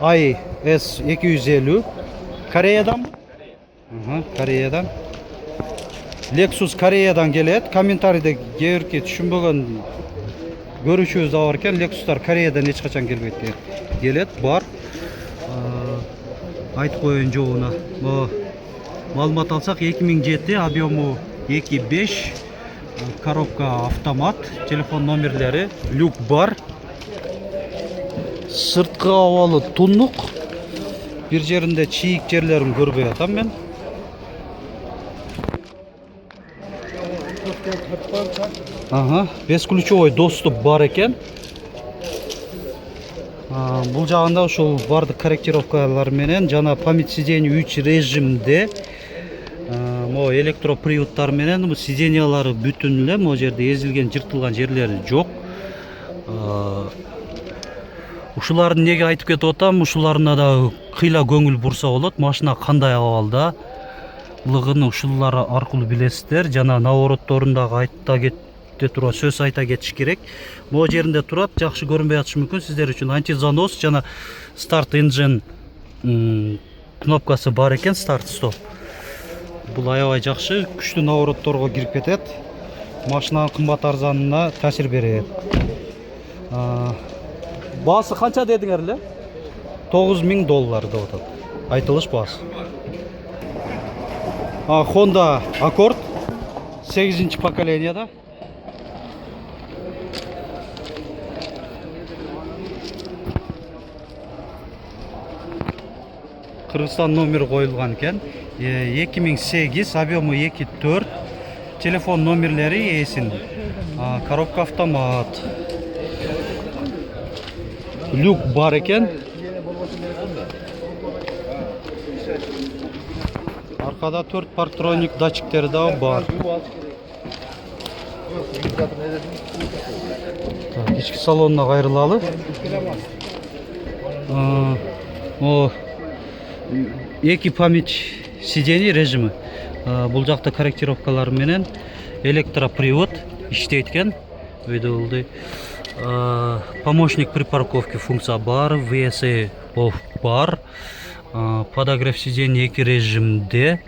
IS250. Koreyadan mı? Koreyadan. Lexus Koreyadan gelет. Kommentariyada geberke tushunmagan görüşübüz da barken Lexuslar Koreyadan hech qachon kelmaydi. Gelet, бар. Айтып коеюн жоогуна. Маалымат алсак 2007, объему 2.5, коробка автомат, телефон номерлери, люк бар. Сырткы абалы тунук. Бир жеринде чийик жерлерин көрбөй атам мен. Бесключовой доступ бар экен. Бул жагында ушул бардык корректировкалар менен жана память сидений 3 режимде mo электроприводтар менен сиденьялары бүтүн эле, могу жерде эзилген, жыртылган жерлери жок. Ушуларды неге айтып кетип атам? Ушуларына да кыйла көңүл бурса болот. Машина кандай абалдалыгын ушулар аркылуу билесиздер. Жана наворотторун дагы айта кетте тура сөз айта кетиш керек. Могу жеринде турат, жакшы көрүнбөй атышы мүмкүн сиздер үчүн. Антизанос жана старт engine кнопкасы бар экен, старт стоп. Бул аябай жакшы, күчтүү наворотторго кирип кетет. Машинанын кымбат арзанына таасир берет. Баасы канча дедиңер эле? $9000 деп атат. Айтылыш баасы. Honda Accord 8-ci поколенияда. Кыргызстан номери коюлган экен. 2008, объему 2.4. Телефон номерлери эсин. Коробка автомат. Люк бар экен. Аркада 4 парктроник датчиктери да бар. Ички салонуна кайрылалы. Эки память сидений режими. Бул жакта корректировкалар менен электропривод иштейт экен. Өйдө помощник при парковке функция бар, VSA off бар. Подогрев сидений 2 режимде.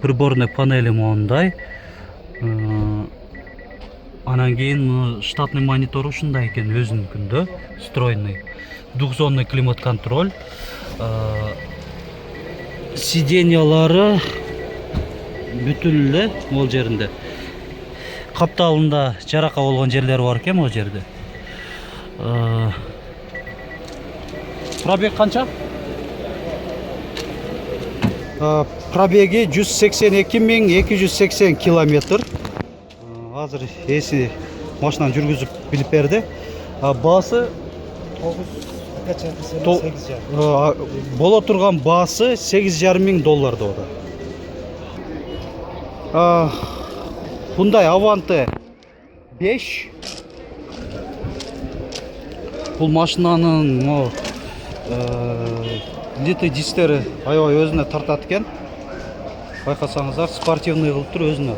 Приборный панели мондай. Анан кийин штатный монитор ушундай экен өзүнүкүндө, встроенный. Двухзонный климат контроль. Сиденьялары бүтүн эле могу жеринде. Капталында жарака болгон жерлери бар экен могу жерде. Пробег канча? Пробеги 182.280 километр. Азыр эси машинаны жүргүзүп билип берди. Баасы 8,5 боло турган баасы $8,500 деп атат. Hyundai Avante 5. Бул машинанын литый дисктери аябай өзүнө тартат экен. Байкасаңыздар, спортивный кылып тур өзүнө.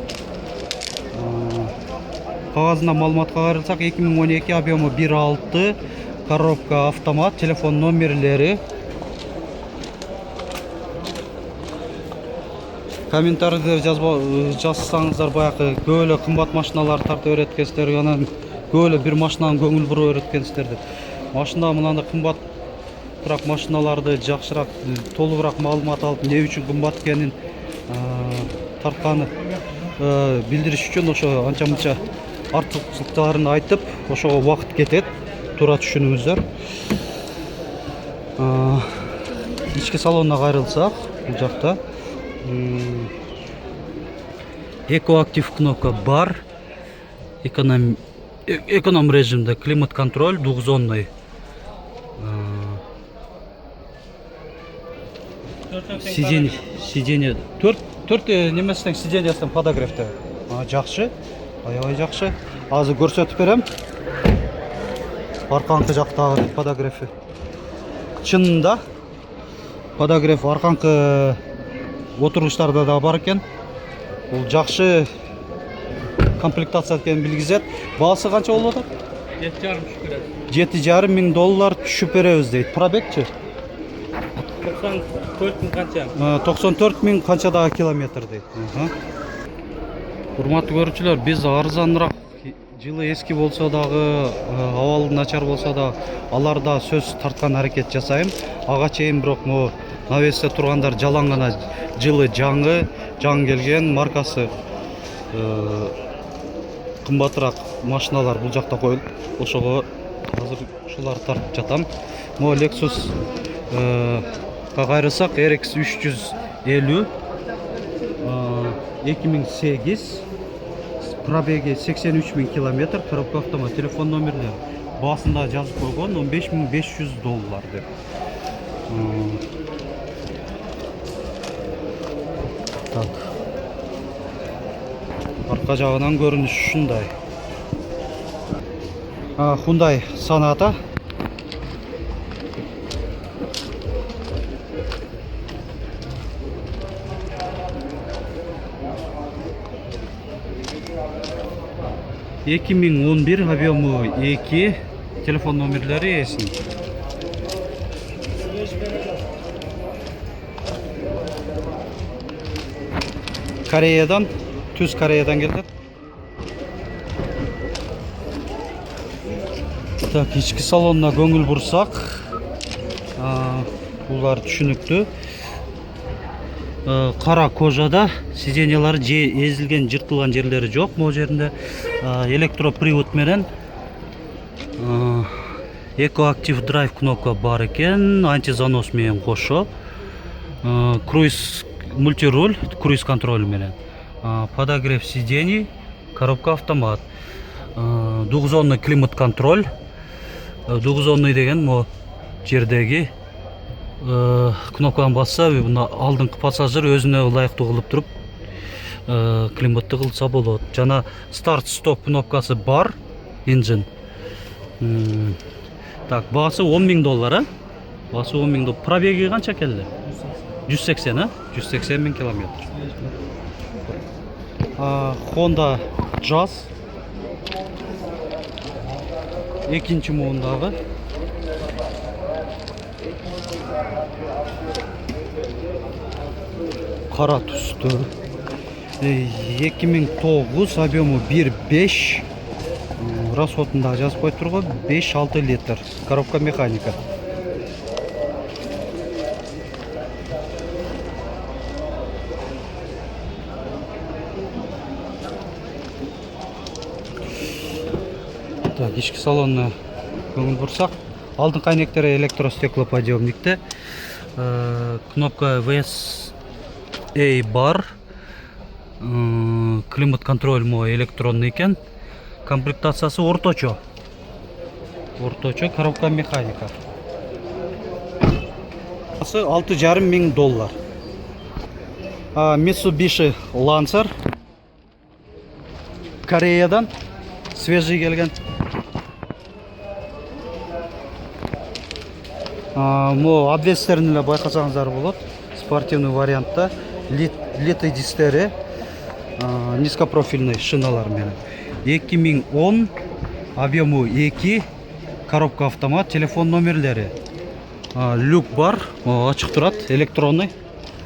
Кагазына маалыматка карасак 2012, объему 1.6, коробка автомат, телефон номерлери. Комментарийде жазсаңыздар, баягы көп эле кымбат машиналарды тартып берет экенсиздер, анан көп эле бир машинанын көңүл буруп берет экенсиздер деп. Машина мынандай кымбат бирок машиналарды жакшыраак, толугураак маалымат алып, эмне үчүн кымбат экенин тартканы билдириш үчүн ошо анча-мынча артыкчылыктарын айтып, ошого убакыт кетет. Туура түшүнүңүздөр. Ички салонуна кайрылсак, бул жакта экоактив кнопка бар. Эконом режимде климат контроль, двухзонный. Сиденье 4 немесинен сиденьясынан подогревте. Жакшы, аябай жакшы. Азыр көрсөтүп берем. Арканкы жактагы подогрефи. Чынында подогрев арканкы отургучтарда да бар экен. Бул жакшы комплектация экенин билгизет. Баасы канча болуп атат? $7,500 түшүп беребиз дейт. Пробегчи? 94 мың қанша? 94 миң қанчадағы километр дейді. Урматтуу көрүүчүлөр, биз арзаныраак, жылы эски болсо дагы, абалы начар болсо да, аларда сөз тарткан аракет жасайм. Ага чейин бирок могу навесте тургандар жалаң гана жылы жаңы келген маркасы кымбатыраак машиналар бул жакта коюлуп, ошого азыр ушуларды тартып жатам. Могу Lexus кайрысак RX 350 2008, пробеги 83 миң километр, коробка автомат, телефон номерлери басында жазып койгон $15,500 деп. Так. Арка жагынан көрүнүш ушундай. Hyundai Sonata. ...2011 объему 2, телефон номерлери эсин. Кореядан, Түз Кореядан келди. Так, ички салонуна көңүл бурсак, булар түшүнүктүү. Кара кожада, сиденьялары эзилген, жыртылган жерлери жок. Могу жеринде электропривод менен Eco Active Drive кнопка бар экен, антизанос менен кошо. Круиз мультируль, круиз контроль менен. Подогрев сидений, коробка автомат. Двухзонный климат контроль. Двухзонный деген мо жердеги кнопканы басса, алдыңкы пассажир өзүнө ылайыктуу кылып туруп климатты кылса болот. Жана старт стоп кнопкасы бар, engine. Так, баасы $10,000, Баасы $10,000. Пробеги канча келди? 180, 180 миң километр. Honda Jazz. Экинчи муундагы. Кара түстүү. 2009, объему 1.5. Расходунда жазып коюп турган 5-6 литр. Коробка механика. Так, ички салонуна көңүл бурсак, алдыңкы айнектери электростеклоподъемникте. Кнопка VSA бар. Климат контроль мо электронный экен. Комплектациясы орточо. Коробка механика. Баасы $6,5 миң. Mitsubishi Lancer. Кореядан свежий келген. Мо обвестерин эле байкасаңыздар болот. Спортивный вариантта. Литый дистери, низкопрофильный шиналар менен. 2010, объему 2, коробка автомат, телефон номерлери. Люк бар, ачык турат, электронный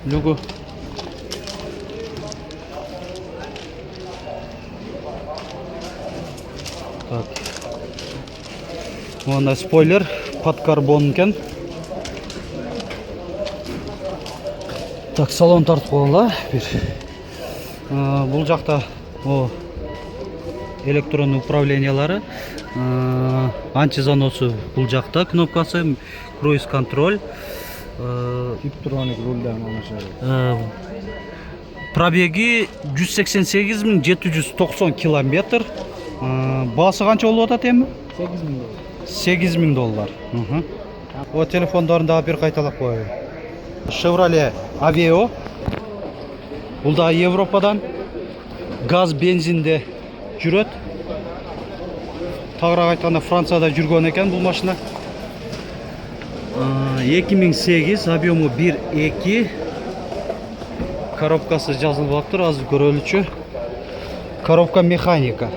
люгу. Так. Мына спойлер под карбон экен. Так, салон тартып коела бир. Бул жакта электронный управлениялары, антизаносу бул жакта, кнопкасы, круиз контроль, Электроник рульдан алышат. Пробеги 188.790 километр. Баасы канча болуп атат эми? $8,000. O телефондорун дагы бир кайталап коеюн. Chevrolet Aveo. Бул да Европадан газ бензинде жүрөт. Тагыраак айтканда Францияда жүргөн экен бул машина. 2008, объему 1.2. Коробкасы жазылып атыр, азыр көрөлүчү. Коробка механика.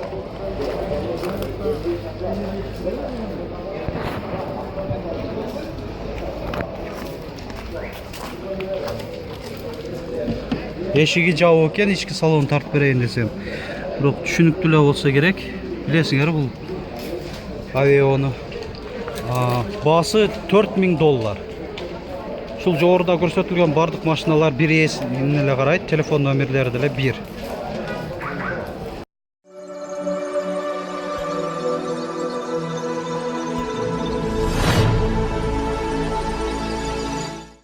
Эшиги жабык экен, ички салон тартып берейин десем. Бирок түшүнүктүү болсо керек. Билесиңер бул Авеону. Баасы $4000. Ушул жогоруда көрсөтүлгөн бардык машиналар бир эле карайт, телефон номерлери деле бир.